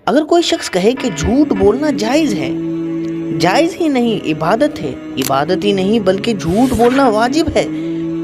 اگر کوئی شخص کہے کہ جھوٹ بولنا جائز ہے، جائز ہی نہیں عبادت ہے، عبادت ہی نہیں بلکہ جھوٹ بولنا واجب ہے،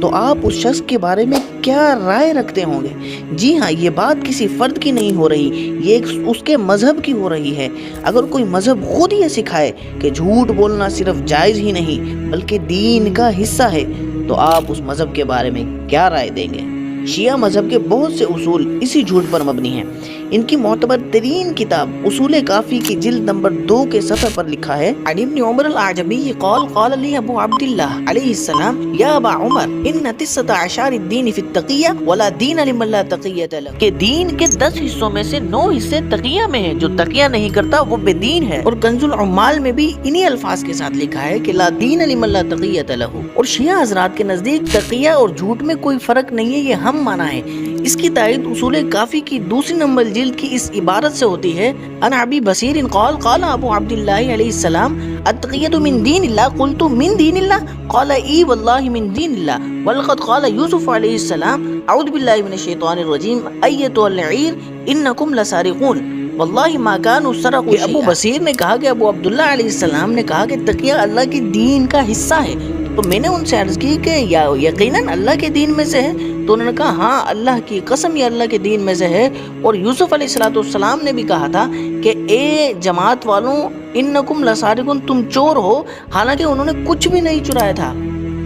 تو آپ اس شخص کے بارے میں کیا رائے رکھتے ہوں گے؟ جی ہاں، یہ بات کسی فرد کی نہیں ہو رہی، یہ اس کے مذہب کی ہو رہی ہے۔ اگر کوئی مذہب خود یہ سکھائے کہ جھوٹ بولنا صرف جائز ہی نہیں بلکہ دین کا حصہ ہے، تو آپ اس مذہب کے بارے میں کیا رائے دیں گے؟ شیعہ مذہب کے بہت سے اصول اسی جھوٹ پر مبنی ہیں۔ ان کی معتبر ترین کتاب اصول کافی کی جلد نمبر 2 کے صفحے پر لکھا ہے: عن ابن عمر الاعجمی قال قال لی ابو عبداللہ علیہ السلام یا ابا عمر ان 19 الدین فی التقیہ ولا دین لمن لا تقیۃ لہ، کہ دین کے 10 حصوں میں سے 9 حصے تقیہ میں ہیں، جو تقیہ نہیں کرتا وہ بے دین ہے۔ اور کنز العمال میں بھی انہی الفاظ کے ساتھ لکھا ہے کہ لا دین لمن لا تقیۃ لہ۔ اور شیعہ حضرات کے نزدیک تقیہ اور جھوٹ میں کوئی فرق نہیں ہے، یہ ہم مانا ہے۔ اس کی تائید اصول کافی کی 2 نمبر جلد کی اس عبارت سے ہوتی ہے: ان ابی بصیر قال قال ابو عبداللہ علیہ السلام التقیۃ من دین اللہ قلت من دین اللہ قال ای واللہ من دین اللہ ولقد قال یوسف علیہ السلام اعوذ باللہ من الشیطان الرجیم ایتها العیر انکم لسارقون واللہ ما کانوا سرقوا شیئا۔ ابو بصیر نے کہا کہ ابو عبداللہ علیہ السلام نے کہا کہ تقیہ اللہ کے دین کا حصہ ہے، تو میں نے ان سے عرض کی کہ یقیناً اللہ کے دین میں سے ہے؟ تو انہوں نے کہا ہاں، اللہ کی قسم یہ اللہ کے دین میں سے ہے۔ اور یوسف علیہ السلام نے بھی کہا تھا کہ اے جماعت والوں انکم لسارقون، تم چور ہو، حالانکہ انہوں نے کچھ بھی نہیں چرایا تھا۔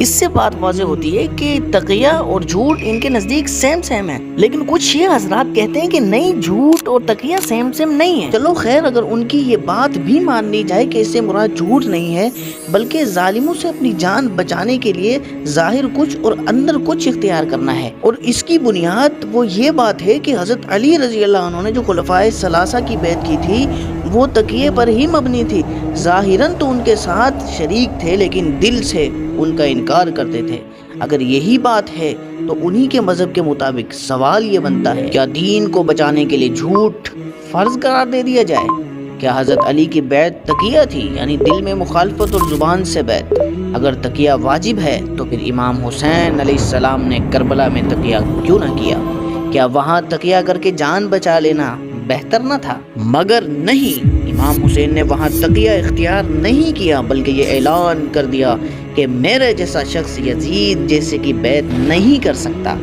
اس سے بات واضح ہوتی ہے کہ تقیہ اور جھوٹ ان کے نزدیک سیم ہے، لیکن کچھ شیعہ حضرات کہتے ہیں کہ نہیں، جھوٹ اور تقیہ سیم نہیں ہے۔ چلو خیر، اگر ان کی یہ بات بھی مان لی جائے کہ اس سے مراد جھوٹ نہیں ہے بلکہ ظالموں سے اپنی جان بچانے کے لیے ظاہر کچھ اور اندر کچھ اختیار کرنا ہے، اور اس کی بنیاد وہ یہ بات ہے کہ حضرت علی رضی اللہ عنہ نے جو خلفائے ثلاثہ کی بیعت کی تھی وہ تقیہ پر ہی مبنی تھی۔ ظاہراً تو ان کے ساتھ شریک تھے لیکن دل سے ان کا انکار کرتے تھے۔ اگر یہی بات ہے تو انہی کے مذہب کے مطابق سوال یہ بنتا ہے، کیا دین کو بچانے کے لیے جھوٹ فرض قرار دے دیا جائے؟ کیا حضرت علی کی بیعت تقیہ تھی، یعنی دل میں مخالفت اور زبان سے بیعت؟ اگر تقیہ واجب ہے تو پھر امام حسین علیہ السلام نے کربلا میں تقیہ کیوں نہ کیا؟ کیا وہاں تقیہ کر کے جان بچا لینا بہتر نہ تھا؟ مگر نہیں، امام حسین نے وہاں تقیہ اختیار نہیں کیا بلکہ یہ اعلان کر دیا کہ میرے جیسا شخص یزید جیسے کی بیعت نہیں کر سکتا۔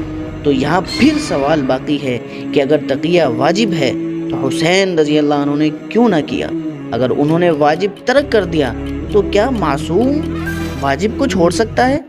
تو یہاں پھر سوال باقی ہے کہ اگر تقیہ واجب ہے تو حسین رضی اللہ عنہ نے کیوں نہ کیا؟ اگر انہوں نے واجب ترک کر دیا تو کیا معصوم واجب کو چھوڑ سکتا ہے؟